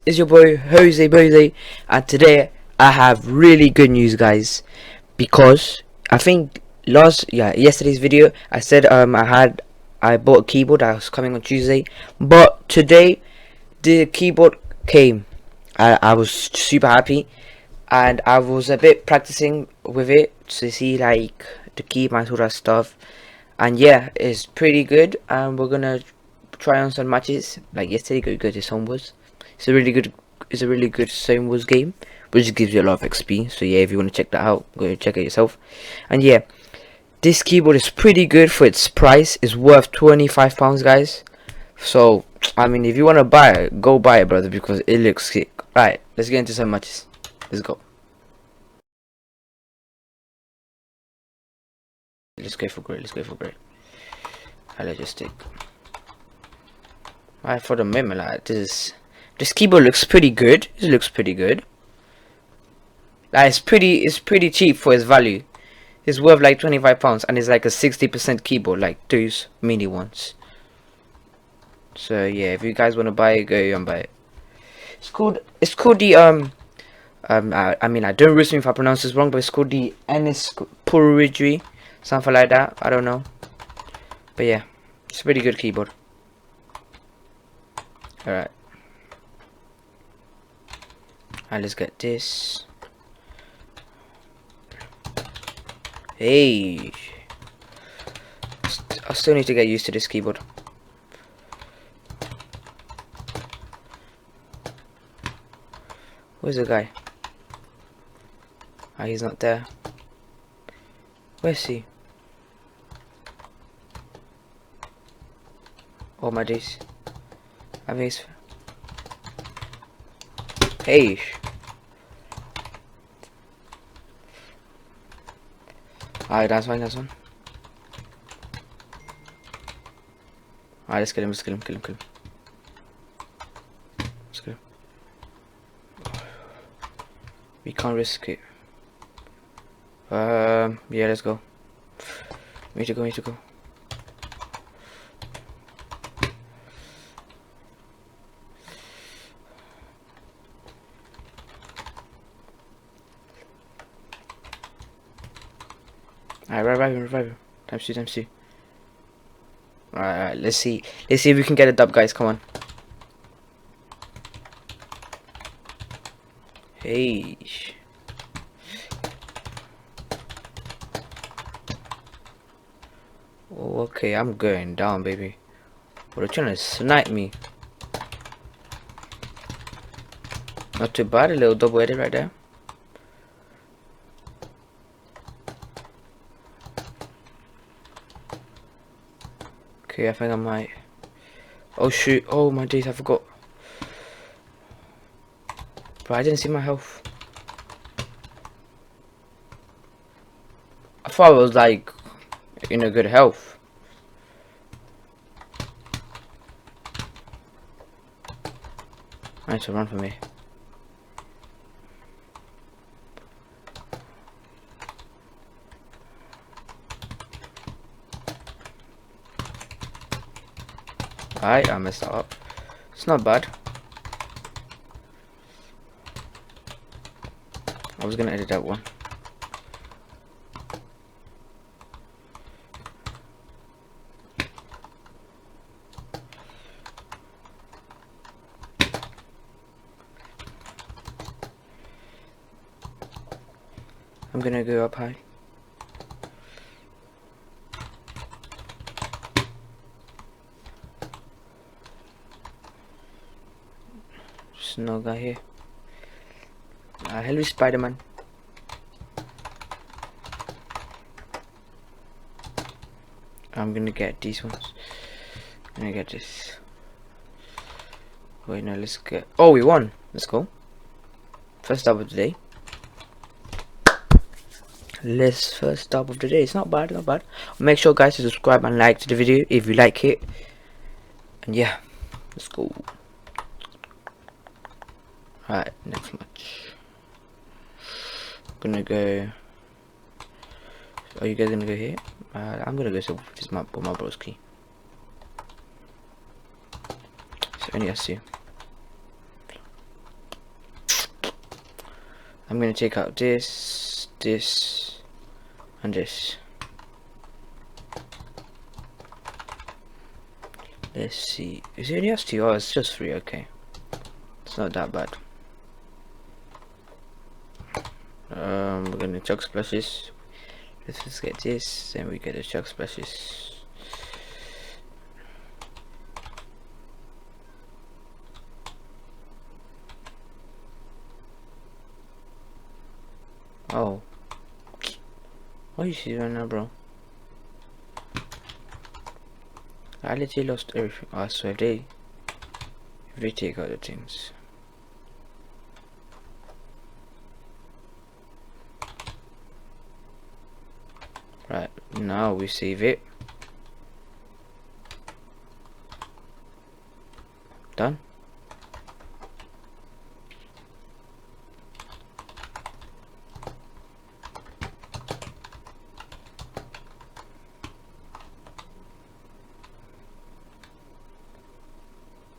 It's your boy Jose Bose, and today I have really good news, guys. Because I think yesterday's video I said I bought a keyboard that was coming on Tuesday, but today the keyboard came. I was super happy, and I was a bit practicing with it to see like the keyboard and all that stuff. And yeah, it's pretty good, and we're gonna try on some matches. Like yesterday, go to Homewards. It's a really good, Homewards game, which gives you a lot of XP. So yeah, if you want to check that out, go check it yourself. And yeah, this keyboard is pretty good for its price. It's worth £25, guys. So I mean, if you want to buy it, go buy it, brother, because it looks sick. Right, let's get into some matches. Let's go. Let's go for great. Let's just take. Alright, for the moment, like this keyboard looks pretty good. It looks pretty good. Like it's pretty cheap for its value. It's worth like £25, and it's like a 60% keyboard, like those mini ones. So yeah, if you guys want to buy it, go and buy it. It's called the I mean, I don't roast me if I pronounce this wrong, but it's called the Ennis Puridri, something like that. I don't know, but yeah, it's a pretty good keyboard. Alright. Alright, let's get this. Hey. I still need to get used to this keyboard. Where's the guy? Ah, he's not there. Where's he? Oh my days. I mean, he's... Hey. Alright, that's fine. Alright, let's kill him. Let's kill him. We can't risk it. Yeah, let's go. We need to go. Alright, revive him. Times two. Alright, let's see if we can get a dub, guys. Come on. Hey. Oh, okay, I'm going down, baby. But they're trying to snipe me. Not too bad, a little double edit right there. Okay, I think I might. Oh shoot! Oh my days, I forgot. But I didn't see my health. I thought I was like in a good health. Nice to run for me. Alright, I messed that up. It's not bad. I was gonna edit that one. I'm gonna go up high. There's no guy here. Hello, Spider-Man. I'm gonna get these ones. I'm gonna get this. Wait, no, let's get. Oh, we won. Let's go. First dub of the day. First dub of the day. It's not bad, Make sure, guys, to subscribe and like to the video if you like it. And yeah, let's go. Alright, next match. Gonna go. Are you guys gonna go here? I'm gonna go to this map with my broski. So only us two. I'm gonna take out this, this, and this. Let's see. Is it just 2? Oh, it's just 3. Okay, it's not that bad. We're gonna chug splashes. Let's just get this, then we get the chug splashes. Oh, what is she right now, bro? I literally lost everything. Oh, so if they take out the things. Right, now we save it. Done.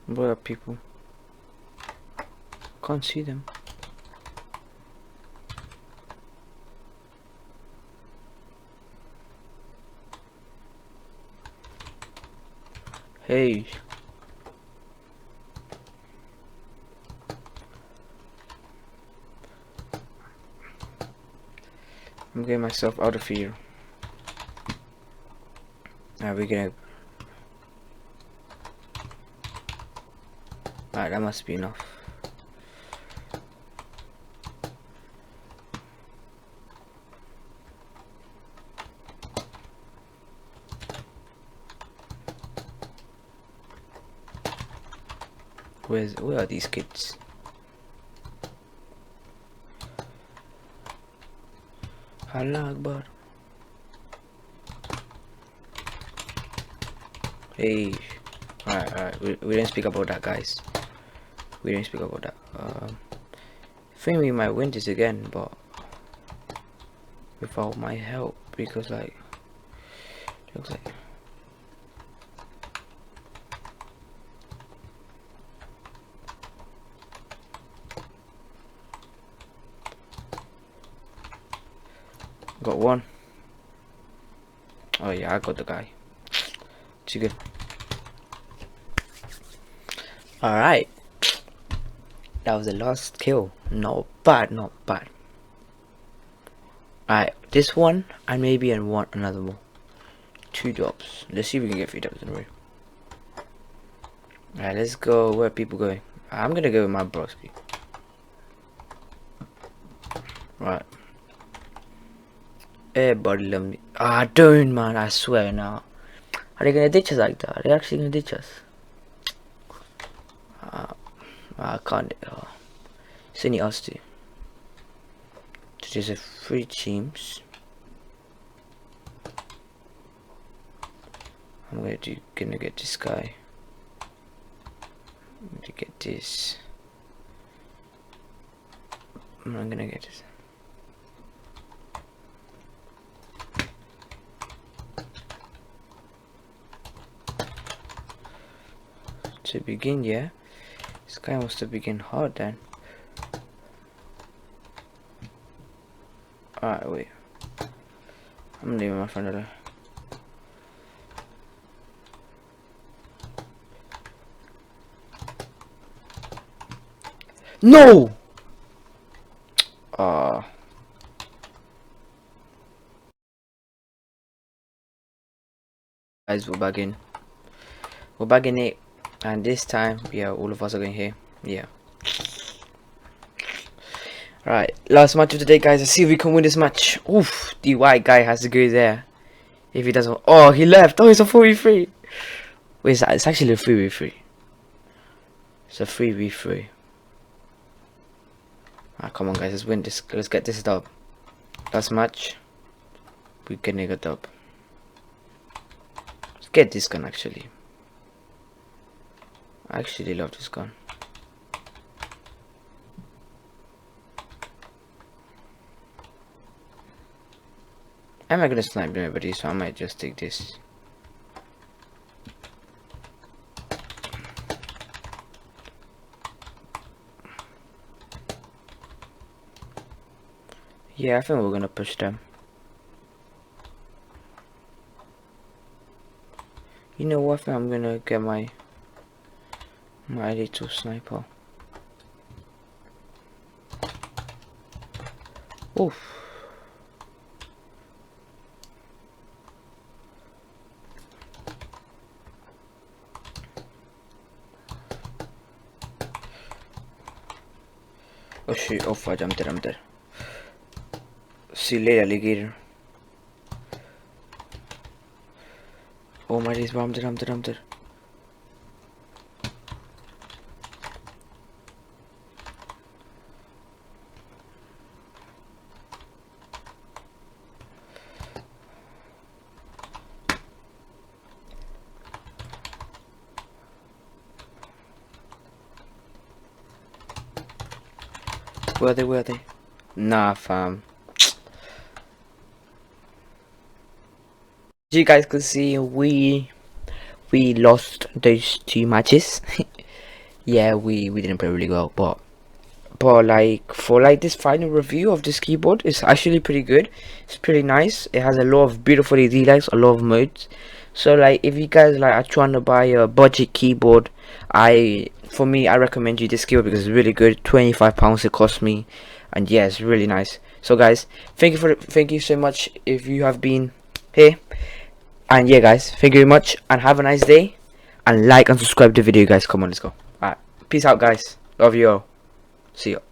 Where are people? Can't see them. Hey. I'm getting myself out of here. Alright, we're gonna. Alright, that must be enough. Where are these kids? Allah Akbar. Hey. Alright, we didn't speak about that, guys. We didn't speak about that. I think we might win this again, but without my help, because like looks like got one. Oh yeah, I got the guy. Too good. Alright, that was the last kill. Not bad, not bad. Alright, this one and maybe another one. 2 drops. Let's see if we can get 3 drops in a row. Alright, let's go. Where are people going? I'm gonna go with my broski. Right. Everybody love me. Ah, don't, man. I swear now. Are they gonna ditch us like that? Are they actually gonna ditch us? I can't. It's only us two. So there's a 3 teams. I'm gonna get this guy. I'm gonna get this. I'm gonna get this. To begin, yeah. This guy wants to begin hard then. Alright, wait. I'm leaving my friend alone. No! Guys, we're back in. We're back in it. And this time, yeah, all of us are going here. Yeah. Right, last match of the day, guys. Let's see if we can win this match. Oof, the white guy has to go there. If he doesn't, oh, he left. Oh, it's a 4v3. Wait, it's actually a 3v3. It's a 3v3. Ah, come on, guys. Let's win this. Let's get this dub. Last match, we're getting a dub. Let's get this gun actually. I actually love this gun. I'm not gonna snipe anybody, so I might just take this. Yeah, I think we're gonna push them. You know what? I think I'm gonna get my little sniper. Oof. Oh shit, oh fuck, I'm dead. See you later, alligator. Oh my days, bro, I'm dead. Where are they? Nah, fam. As you guys could see, we lost those 2 matches. Yeah, we didn't play really well, but like for like this final review of this keyboard, it's actually pretty good. It's pretty nice. It has a lot of beautiful LED lights, a lot of modes. So like if you guys like are trying to buy a budget keyboard, for me I recommend you this keyboard because it's really good. £25 it cost me, and yeah, it's really nice. So guys, thank you so much if you have been here, and yeah guys, thank you very much and have a nice day, and like and subscribe to the video guys. Come on, let's go. Alright, peace out guys, love you all, see you.